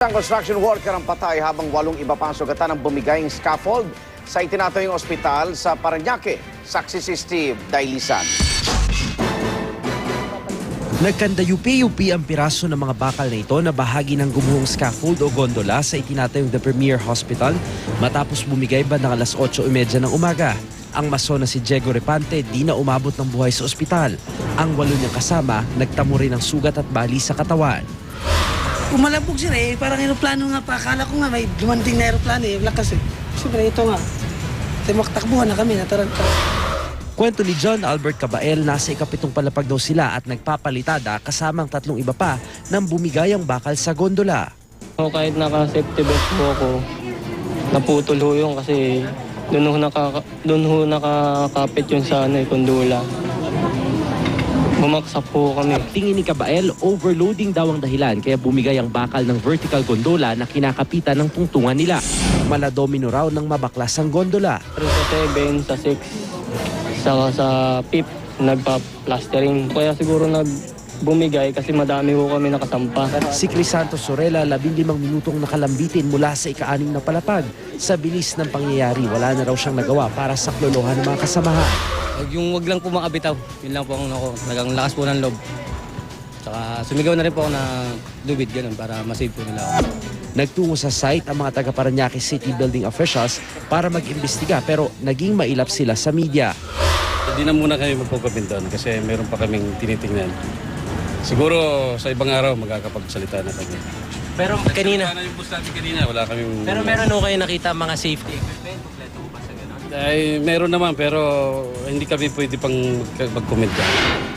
Ang construction worker ang patay habang 8 iba pang sugatan ang bumigay ng scaffold sa itinatayong ospital sa Parañaque. Saksi si Steve Dailisan. Nagkandayupi-yupi ang piraso ng mga bakal na ito na bahagi ng gumuhong scaffold o gondola sa itinatayong The Premier Hospital matapos bumigay bandang alas 8:30 ng umaga. Ang maso na si Diego Repante di na umabot ng buhay sa ospital. Ang 8 niyang kasama nagtamo rin ng sugat at bali sa katawan. Umalabog sila parang aeroplano nga pa. Akala ko nga may dumanting na aeroplano lakas Siyempre ito nga. Takbuhan na kami, nataranta. Kwento ni John Albert Cabael, nasa ika-7 palapag daw sila at nagpapalitada kasamang 3 iba pa nang bumigay ang bakal sa gondola. Kahit naka-safety vest po ako, naputol ho yun kasi doon ho nakakapit yun sa kondula. Bumaksak po kami. Tingin ni Cabael, overloading daw ang dahilan kaya bumigay ang bakal ng vertical gondola na kinakapitan ng tungtungan nila. Maladomino raw ng mabaklas ang gondola. Pero sa 7, sa 6, sa PIP, nagpa-plastering. Kaya siguro bumigay kasi madami ho kami nakasampa. Si Crisanto Sorella, 15 minutong nakalambitin mula sa ika-6 na palapag. Sa bilis ng pangyayari, wala na raw siyang nagawa para saklolohan ng mga kasamahan. Wag lang po makabitaw. Yun lang po ang nagang lakas po ng loob. Saka sumigaw na rin po ako na lubid ganun para masave po nila ako. Nagtungo sa site ang mga taga Parañaque City Building officials para mag-imbestiga pero naging mailap sila sa media. Hindi na muna kami magpapabinton kasi meron pa kaming tinitingnan. Siguro sa ibang araw magkakapagsalita na kami. Pero kanina, Yung post natin kanina, wala kaming... pero meron ho kayo nakita mga safety equipment, kompleto po ba sa ganun? Ay, meron naman pero hindi kami pwede pang mag-comment dyan.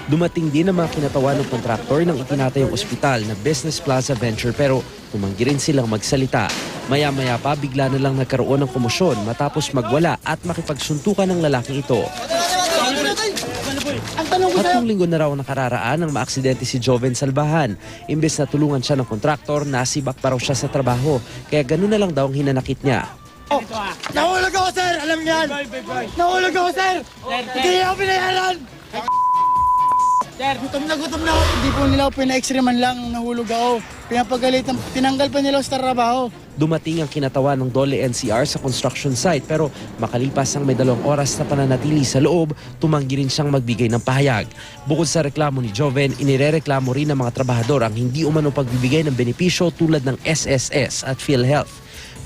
Dumating din ang mga kinatawan ng kontraktor ng itinatayong ospital na Business Plaza Venture pero tumanggi rin silang magsalita. Maya-maya pa bigla na lang nagkaroon ng komosyon matapos magwala at makipagsuntukan ng lalaking ito. 3 linggo na raw nakararaan nang maaksidente si Joven Salvahan. Imbes na tulungan siya ng kontraktor, nasibak pa raw siya sa trabaho. Kaya ganun na lang daw ang hinanakit niya. Nahulog ako, sir! Alam niyan! Nahulog ako, sir! Hindi ako pinayaran! Gutom na ako. Hindi po nila ako pina-x-ray man lang. Nahulog ako. Pinapagalitan. Tinanggal pa nila sa trabaho. Dumating ang kinatawan ng Dole NCR sa construction site pero makalipas ang may 2 oras na pananatili sa loob, tumanggi rin siyang magbigay ng pahayag. Bukod sa reklamo ni Joven, inirereklamo rin ng mga trabahador ang hindi umano pagbibigay ng benepisyo tulad ng SSS at PhilHealth.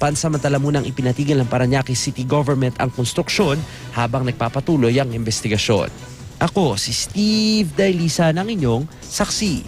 Pansamantala munang ipinatigil ng Parañaque City Government ang konstruksyon habang nagpapatuloy ang investigasyon. Ako si Steve Dailisan, ang inyong saksi.